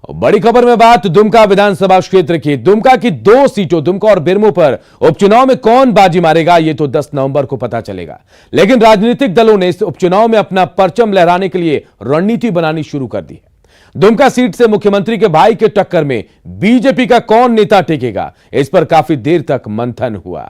बड़ी खबर में बात दुमका विधानसभा क्षेत्र की। दुमका की 2 सीटों दुमका और बेरमो पर उपचुनाव में कौन बाजी मारेगा ये तो 10 नवंबर को पता चलेगा। लेकिन राजनीतिक दलों ने इस उपचुनाव में अपना परचम लहराने के लिए रणनीति बनानी शुरू कर दी है। दुमका सीट से मुख्यमंत्री के भाई के टक्कर में बीजेपी का कौन नेता टिकेगा, इस पर काफी देर तक मंथन हुआ।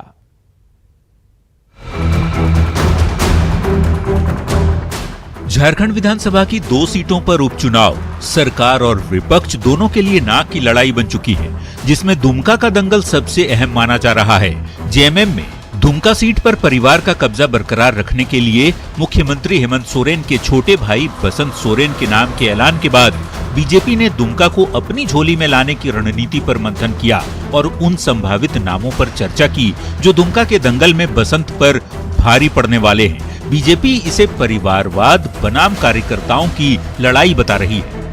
झारखंड विधानसभा की 2 सीटों पर उपचुनाव सरकार और विपक्ष दोनों के लिए नाक की लड़ाई बन चुकी है, जिसमें दुमका का दंगल सबसे अहम माना जा रहा है। जेएमएम में दुमका सीट पर परिवार का कब्जा बरकरार रखने के लिए मुख्यमंत्री हेमंत सोरेन के छोटे भाई बसंत सोरेन के नाम के ऐलान के बाद बीजेपी ने दुमका को अपनी झोली में लाने की रणनीति पर मंथन किया और उन संभावित नामों पर चर्चा की जो दुमका के दंगल में बसंत पर भारी पड़ने वाले हैं। बीजेपी इसे परिवारवाद बनाम कार्यकर्ताओं की लड़ाई बता रही है।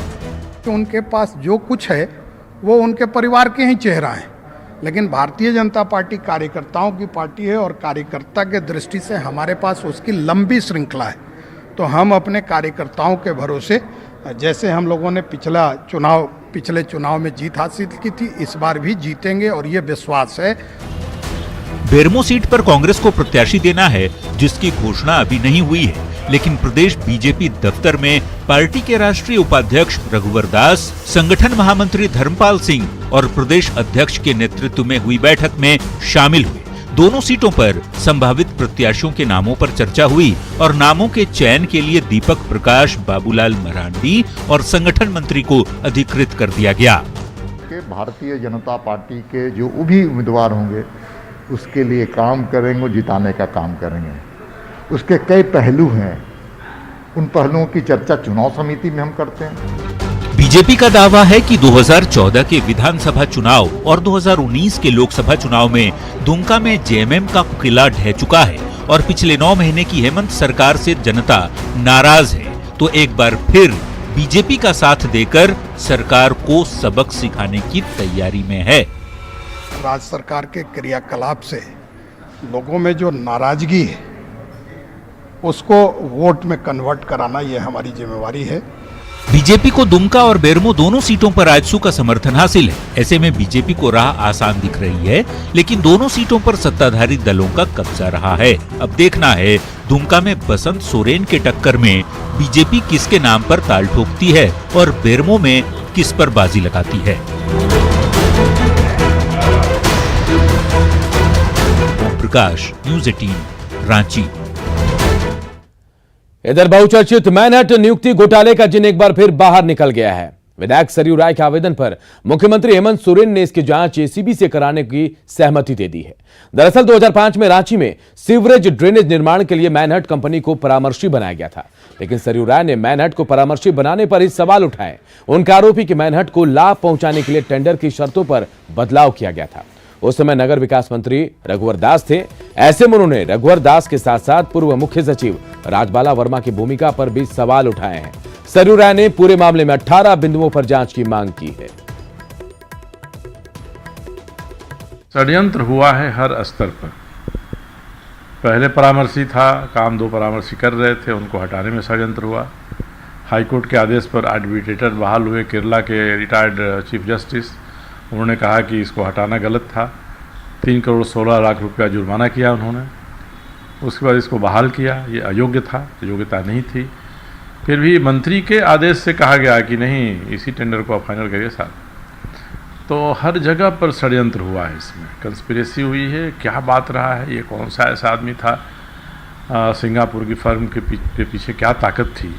उनके पास जो कुछ है वो उनके परिवार के ही चेहरा है, लेकिन भारतीय जनता पार्टी कार्यकर्ताओं की पार्टी है और कार्यकर्ता के दृष्टि से हमारे पास उसकी लंबी श्रृंखला है। तो हम अपने कार्यकर्ताओं के भरोसे, जैसे हम लोगों ने पिछले चुनाव में जीत हासिल की थी, इस बार भी जीतेंगे और ये विश्वास है। बेरमो सीट पर कांग्रेस को प्रत्याशी देना है, जिसकी घोषणा अभी नहीं हुई है, लेकिन प्रदेश बीजेपी दफ्तर में पार्टी के राष्ट्रीय उपाध्यक्ष रघुवर दास, संगठन महामंत्री धर्मपाल सिंह और प्रदेश अध्यक्ष के नेतृत्व में हुई बैठक में शामिल हुए। दोनों सीटों पर संभावित प्रत्याशियों के नामों पर चर्चा हुई और नामों के चयन के लिए दीपक प्रकाश, बाबूलाल मरांडी और संगठन मंत्री को अधिकृत कर दिया गया। भारतीय जनता पार्टी के जो भी उम्मीदवार होंगे उसके लिए काम करेंगे, जिताने का काम करेंगे। उसके कई पहलू हैं, उन पहलुओं की चर्चा चुनाव समिति में हम करते हैं। बीजेपी का दावा है कि 2014 के विधानसभा चुनाव और 2019 के लोकसभा चुनाव में दुमका में जेएमएम का किला ढह चुका है और पिछले 9 महीने की हेमंत सरकार से जनता नाराज है, तो एक बार फिर बीजेपी का साथ देकर सरकार को सबक सिखाने की तैयारी में है। राज्य सरकार के क्रियाकलाप से लोगों में जो नाराजगी है उसको वोट में कन्वर्ट कराना ये हमारी जिम्मेवारी है। बीजेपी को दुमका और बेरमो दोनों सीटों पर आजसू का समर्थन हासिल है। ऐसे में बीजेपी को राह आसान दिख रही है, लेकिन दोनों सीटों पर सत्ताधारी दलों का कब्जा रहा है। अब देखना है दुमका में बसंत सोरेन के टक्कर में बीजेपी किसके नाम पर ताल ठोकती है और बेरमो में किस पर बाजी लगाती है। प्रकाश, न्यूज़ 18, रांची। इधर बहुचर्चित मैनहट्ट नियुक्ति घोटाले का जिन एक बार फिर बाहर निकल गया है। विधायक सरयू राय के आवेदन पर मुख्यमंत्री हेमंत सोरेन ने इसकी जांच एसीबी से कराने की सहमति दे दी है। दरअसल 2005 में रांची में सीवरेज ड्रेनेज निर्माण के लिए मैनहट्ट कंपनी को परामर्शी बनाया गया था, लेकिन सरयू राय ने मैनहट्ट को परामर्शी बनाने पर ही सवाल उठाए। उनका आरोप है कि मैनहट्ट को लाभ पहुंचाने के लिए टेंडर की शर्तों पर बदलाव किया गया था। उस समय नगर विकास मंत्री रघुवर दास थे। ऐसे में उन्होंने रघुवर दास के साथ साथ पूर्व मुख्य सचिव राजबाला वर्मा की भूमिका पर भी सवाल उठाए हैं। सरयू राय ने पूरे मामले में 18 बिंदुओं पर जांच की मांग की है। षड्यंत्र हुआ है हर स्तर पर। पहले परामर्शी था, काम 2 परामर्शी कर रहे थे, उनको हटाने में षड्यंत्र हुआ। हाईकोर्ट के आदेश पर आर्बिट्रेटर बहाल हुए, केरला के रिटायर्ड चीफ जस्टिस। उन्होंने कहा कि इसको हटाना गलत था। 3 करोड़ 16 लाख रुपया जुर्माना किया उन्होंने। उसके बाद इसको बहाल किया। ये अयोग्य था, योग्यता नहीं थी। फिर भी मंत्री के आदेश से कहा गया कि नहीं, इसी टेंडर को आप फाइनल करिए साहब। तो हर जगह पर षड्यंत्र हुआ है, इसमें कंस्पिरेसी हुई है। क्या बात रहा है, ये कौन सा ऐसा आदमी था, सिंगापुर की फर्म के पीछे क्या ताकत थी।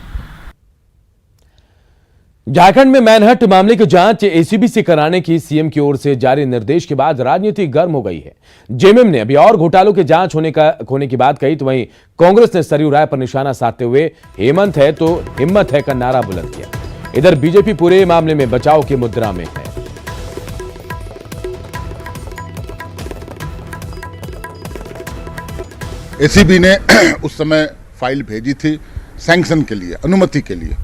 झारखंड में मैनहट्ट मामले की जांच एसीबी से कराने की सीएम की ओर से जारी निर्देश के बाद राजनीति गर्म हो गई है। जेएमएम ने अभी और घोटालों के जांच होने की बात कही, तो वहीं कांग्रेस ने सरयू राय पर निशाना साधते हुए हेमंत है तो हिम्मत है का नारा बुलंद किया। इधर बीजेपी पूरे मामले में बचाव की मुद्रा में है। एसीबी ने उस समय फाइल भेजी थी सैंक्शन के लिए, अनुमति के लिए,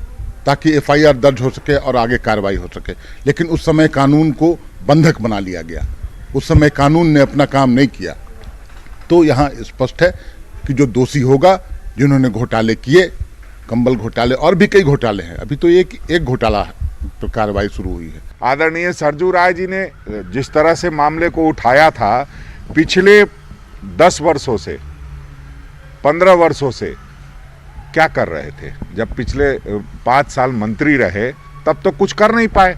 ताकि एफआईआर दर्ज हो सके और आगे कार्रवाई हो सके। लेकिन उस समय कानून को बंधक बना लिया गया। उस समय कानून ने अपना काम नहीं किया। तो यहाँ स्पष्ट है कि जो दोषी होगा, जिन्होंने घोटाले किए, कंबल घोटाले और भी कई घोटाले हैं, अभी तो एक घोटाला तो कार्रवाई शुरू हुई है। आदरणीय सरजू राय जी ने जिस तरह से मामले को उठाया था, पिछले 10 वर्षों से 15 वर्षों से क्या कर रहे थे? जब पिछले 5 साल मंत्री रहे तब तो कुछ कर नहीं पाए।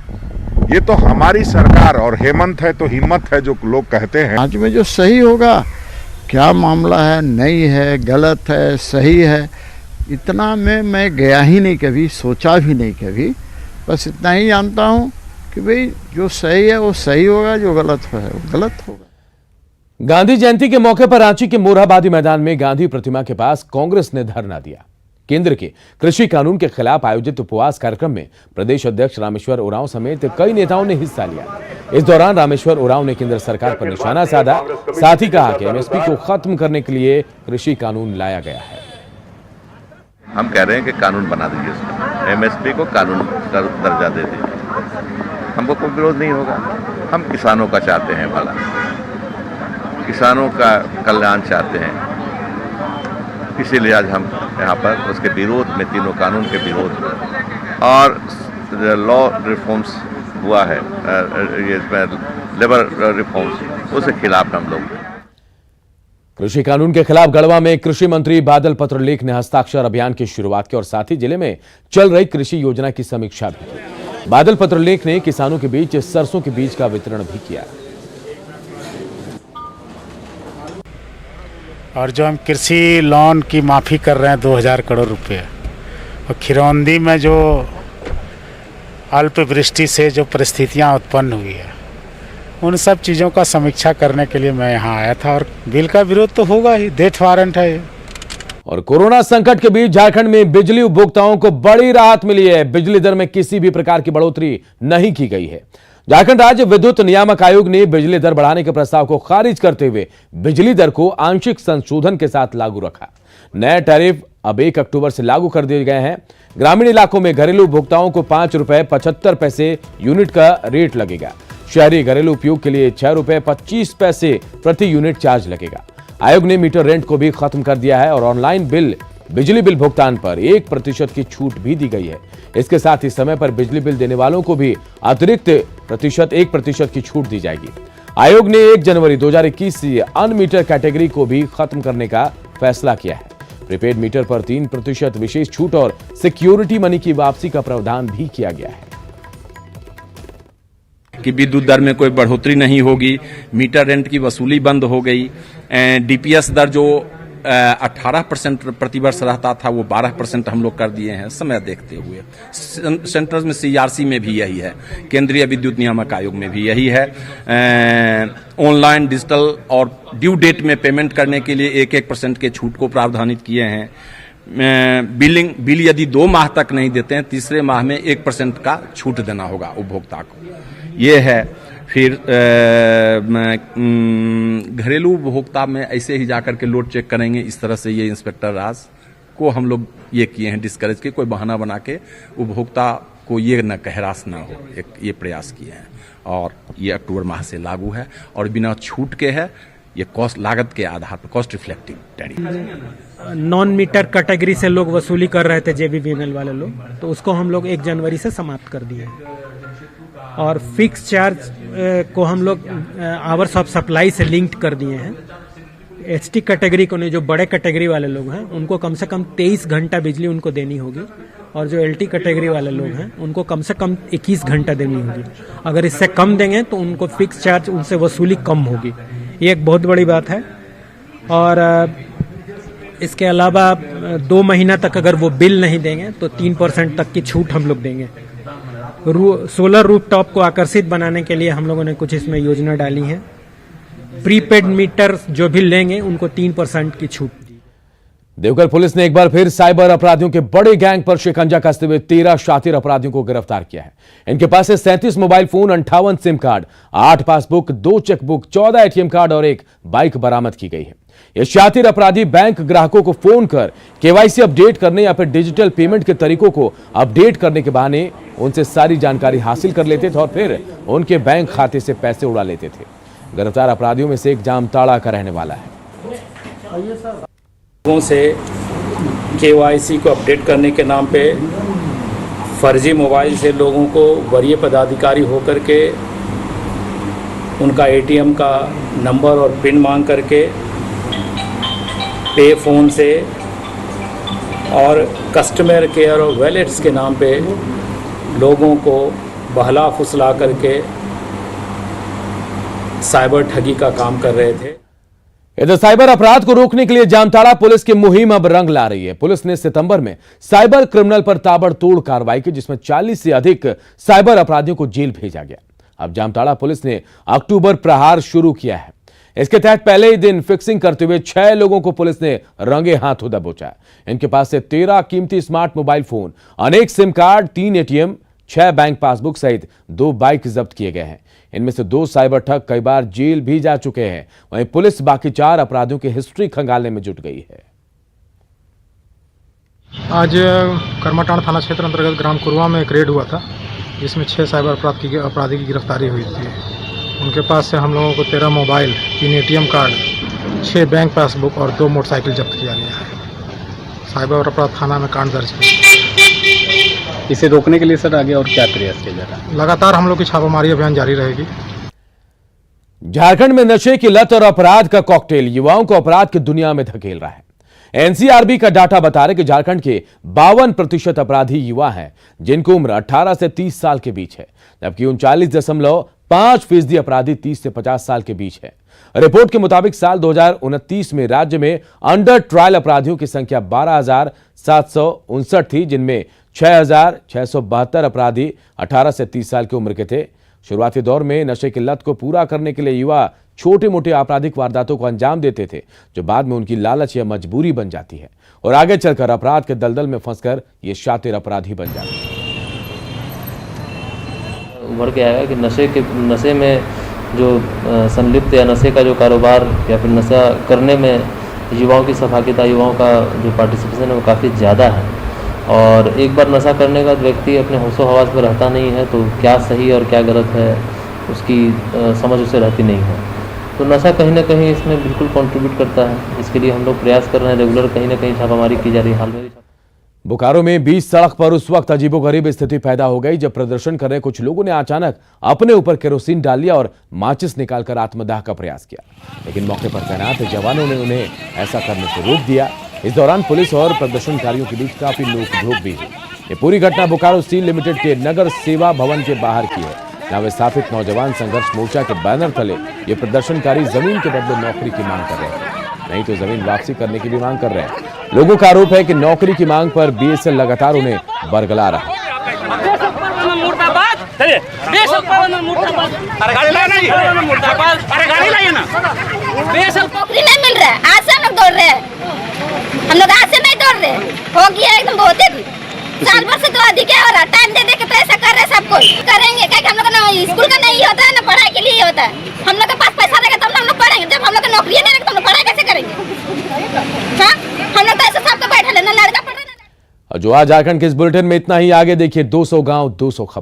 ये तो हमारी सरकार, और हेमंत है तो हिम्मत है जो लोग कहते हैं। आज में जो सही होगा, क्या मामला है, नहीं है, गलत है, सही है, इतना में मैं गया ही नहीं कभी, सोचा भी नहीं कभी। बस इतना ही जानता हूँ कि भाई जो सही है वो सही होगा, जो गलत है वो गलत होगा। गांधी जयंती के मौके पर रांची के मोरहाबादी मैदान में गांधी प्रतिमा के पास कांग्रेस ने धरना दिया। केंद्र के कृषि कानून के खिलाफ आयोजित उपवास कार्यक्रम में प्रदेश अध्यक्ष रामेश्वर उरांव समेत कई नेताओं ने हिस्सा लिया। इस दौरान रामेश्वर उरांव ने केंद्र सरकार पर निशाना साधा, साथ ही कहा कि एमएसपी को खत्म करने के लिए कृषि कानून लाया गया है। हम कह रहे हैं कि कानून बना दीजिए, उसका एमएसपी को कानून का दर्जा दे दीजिए। हमको कोई विरोध नहीं होगा। हम किसानों का चाहते हैं भला, किसानों का कल्याण चाहते हैं, इसीलिए आज हम यहाँ पर उसके विरोध में, तीनों कानून के विरोध में, और लॉ रिफॉर्म्स हुआ है, ये लेबर रिफॉर्म्स, उसके खिलाफ हम लोग। कृषि कानून के खिलाफ गढ़वा में कृषि मंत्री बादल पत्रलेख ने हस्ताक्षर अभियान की शुरुआत की और साथ ही जिले में चल रही कृषि योजना की समीक्षा भी की। बादल पत्रलेख ने किसानों के बीच सरसों के बीज का वितरण भी किया। और जो हम कृषि लोन की माफ़ी कर रहे हैं 2000 करोड़ रुपए, और खिरौंदी में जो अल्पवृष्टि से जो परिस्थितियां उत्पन्न हुई है, उन सब चीज़ों का समीक्षा करने के लिए मैं यहाँ आया था। और बिल का विरोध तो होगा ही, डेथ वारंट है ये। और कोरोना संकट के बीच झारखंड में बिजली उपभोक्ताओं को बड़ी राहत मिली है। बिजली दर में किसी भी प्रकार की बढ़ोतरी नहीं की गई है। झारखंड राज्य विद्युत नियामक आयोग ने बिजली दर बढ़ाने के प्रस्ताव को खारिज करते हुए बिजली दर को आंशिक संशोधन के साथ लागू रखा। नए टैरिफ अब 1 अक्टूबर से लागू कर दिए गए हैं। ग्रामीण इलाकों में घरेलू उपभोक्ताओं को 5 रुपए 75 पैसे यूनिट का रेट लगेगा। शहरी घरेलू उपयोग के लिए 6 रुपए 25 पैसे प्रति यूनिट चार्ज लगेगा। आयोग ने मीटर रेंट को भी खत्म कर दिया है और ऑनलाइन बिजली बिल भुगतान पर 1% की छूट भी दी गई है। इसके साथ ही समय पर बिजली बिल देने वालों को भी अतिरिक्त 1% की छूट दी जाएगी। आयोग ने 1 जनवरी 2021 से अनमीटर कैटेगरी को भी खत्म करने का फैसला किया है। प्रीपेड मीटर पर 3% विशेष छूट और सिक्योरिटी मनी की वापसी का प्रावधान भी किया गया है कि विद्युत दर में कोई बढ़ोतरी नहीं होगी। मीटर रेंट की वसूली बंद हो गई। डीपीएस दर जो 18% प्रतिवर्ष रहता था वो 12% हम लोग कर दिए हैं समय देखते हुए। सेंटर्स में सीआरसी में भी यही है, केंद्रीय विद्युत नियामक आयोग में भी यही है। ऑनलाइन डिजिटल और ड्यू डेट में पेमेंट करने के लिए 1% के छूट को प्रावधानित किए हैं। बिल यदि 2 माह तक नहीं देते हैं, तीसरे माह में 1% का छूट देना होगा उपभोक्ता को, ये है। फिर घरेलू उपभोक्ता में ऐसे ही जाकर के लोड चेक करेंगे। इस तरह से ये इंस्पेक्टर राज को हम लोग ये किए हैं डिस्करेज के, कोई बहाना बना के उपभोक्ता को ये न कहरास ना हो, ये प्रयास किए हैं। और ये अक्टूबर माह से लागू है और बिना छूट के है। ये कॉस्ट लागत के आधार पर cost reflective tariff. Non meter category से लोग वसूली कर रहे थे, जेबीवीएनएल वाले लोग, तो उसको हम लोग 1 जनवरी से समाप्त कर दिए। और फिक्स चार्ज को हम लोग आवर्स ऑफ सप्लाई से लिंक्ड कर दिए हैं। एचटी कैटेगरी को नहीं, जो बड़े कैटेगरी वाले लोग हैं उनको कम से कम 23 घंटा बिजली उनको देनी होगी, और जो एलटी कैटेगरी वाले लोग हैं उनको कम से कम 21 घंटा देनी होगी। अगर इससे कम देंगे तो उनको फिक्स चार्ज उनसे वसूली कम होगी। ये एक बहुत बड़ी बात है। और इसके अलावा 2 महीना तक अगर वो बिल नहीं देंगे तो 3% तक की छूट हम लोग देंगे। सोलर रूफटॉप को आकर्षित बनाने के लिए हम लोगों ने कुछ इसमें योजना डाली है। प्रीपेड मीटर जो भी लेंगे उनको 3% की छूट दी। देवघर पुलिस ने एक बार फिर साइबर अपराधियों के बड़े गैंग पर शिकंजा कसते हुए 13 शातिर अपराधियों को गिरफ्तार किया है। इनके पास से 37 mobile phone, 58 SIM card, 8 passbook, 2 chequebook, 14 ATM card और 1 बाइक बरामद की गई है। ये शातिर अपराधी बैंक ग्राहकों को फोन कर केवाईसी अपडेट करने या फिर डिजिटल पेमेंट के तरीकों को अपडेट करने के बहाने उनसे सारी जानकारी हासिल कर लेते थे और फिर उनके बैंक खाते से पैसे उड़ा लेते थे। गिरफ्तार अपराधियों में से एक जामताड़ा का रहने वाला है। लोगों से केवाईसी को अपडेट करने के नाम पे फर्जी मोबाइल से लोगों को वरीय पदाधिकारी होकर के उनका एटीएम का नंबर और पिन मांग करके पे फ़ोन से और कस्टमर केयर और वैलेट्स के नाम पे लोगों को बहला फुसला करके साइबर ठगी का काम कर रहे थे। इधर साइबर अपराध को रोकने के लिए जामताड़ा पुलिस की मुहिम अब रंग ला रही है। पुलिस ने सितंबर में साइबर क्रिमिनल पर ताबड़तोड़ कार्रवाई की, जिसमें 40 से अधिक साइबर अपराधियों को जेल भेजा गया। अब जामताड़ा पुलिस ने अक्टूबर प्रहार शुरू किया है। इसके तहत पहले ही दिन फिक्सिंग करते हुए 6 लोगों को पुलिस ने रंगे हाथों दबोचा। इनके पास से 13 कीमती स्मार्ट मोबाइल फोन, अनेक SIM card, 3 ATM, 6 bank passbook सहित 2 बाइक जब्त किए गए हैं। इनमें से 2 साइबर ठग कई बार जेल भी जा चुके हैं। वहीं पुलिस बाकी 4 अपराधियों की हिस्ट्री खंगालने में जुट गई है। आज करमाटांड़ थाना क्षेत्र अंतर्गत ग्राम कुरवा में एक रेड हुआ था, जिसमें 6 साइबर अपराधी की गिरफ्तारी हुई थी। उनके पास से हम लोगों को 13 mobile, 3 ATM card, 6 bank passbook और 2 मोटरसाइकिल जब्त किया गया है। साइबर अपराध थाना में कांड दर्ज किया। इसे रोकने के लिए सर आगे और क्या प्रयास किया जा रहा है? लगातार हम लोग की छापामारी अभियान जारी रहेगी। झारखंड में नशे की लत और अपराध का कॉकटेल युवाओं को अपराध की दुनिया में धकेल रहा है। एनसीआरबी का डाटा बता रहा है कि झारखंड के 52% अपराधी युवा हैं, जिनकी उम्र 18 से 30 साल के बीच है, जबकि 39.5% अपराधी 30 से 50 साल के बीच है। रिपोर्ट के मुताबिक साल 2029 में राज्य में अंडर ट्रायल अपराधियों की संख्या 12,759 थी, जिनमें 6,672 अपराधी 18 से 30 साल की उम्र के थे। शुरुआती दौर में नशे की लत को पूरा करने के लिए युवा छोटे मोटे आपराधिक वारदातों को अंजाम देते थे, जो बाद में उनकी लालच या मजबूरी बन जाती है और आगे चलकर अपराध के दलदल में फंसकर ये शातिर अपराधी बन जाते हैं। उभर के आएगा कि नशे में जो संलिप्त या नशे का जो कारोबार या फिर नशा करने में युवाओं की सहभागिता, युवाओं का जो पार्टिसिपेशन है वो काफ़ी ज़्यादा है। और एक बार नशा करने का व्यक्ति अपने होशो हवास में रहता नहीं है, तो क्या सही और क्या गलत है उसकी समझ उसे रहती नहीं है। तो नशा कहीं ना कहीं इसमें बिल्कुल कंट्रीब्यूट करता है। इसके लिए हम लोग प्रयास कर रहे हैं, रेगुलर कहीं ना कहीं छापामारी की जा रही है। हाल में बोकारो में बीच सड़क पर उस वक्त अजीबोगरीब स्थिति पैदा हो गई जब प्रदर्शन कर रहे कुछ लोगों ने अचानक अपने ऊपर केरोसिन डाल लिया और माचिस निकालकर आत्मदाह का प्रयास किया, लेकिन मौके पर तैनात जवानों ने उन्हें ऐसा करने से रोक दिया। इस दौरान पुलिस और प्रदर्शनकारियों के बीच काफी नोक-झोंक भी हुई। ये पूरी घटना बोकारो स्टील लिमिटेड के नगर सेवा भवन के बाहर की है, जहां विस्थापित नौजवान संघर्ष मोर्चा के बैनर तले ये प्रदर्शनकारी जमीन के बदले नौकरी की मांग कर रहे हैं, नहीं तो जमीन वापसी करने की भी मांग कर रहे हैं। लोगों का आरोप है कि नौकरी की मांग पर बीएसएल लगातार उन्हें बरगला रहा है। नौकरी नहीं मिल रहा है, आज से हम लोग दौड़ रहे हैं। हम लोग आज से नहीं दौड़ रहे, हो गया एकदम बहुत साल भर से तो अधिक है और टाइम दे दे के तो ऐसा कर रहे सब कुछ करेंगे। क्या हम लोग ना स्कूल का नहीं होता है ना पढ़ाई के लिए होता है। हम लोग के पास पैसा रहेगा तब हम लोग पढ़ेंगे, जब हम लोग को नौकरी नहीं रहेगा तो हम लोग पढ़ाई कैसे करेंगे? हाँ, हम लोग तो ऐसे सबको बैठा लेना, लड़का पढ़ रहा है। जो आज झारखंड के इस बुलेटिन में इतना ही। आगे देखिए 200 गांव 200 खबर।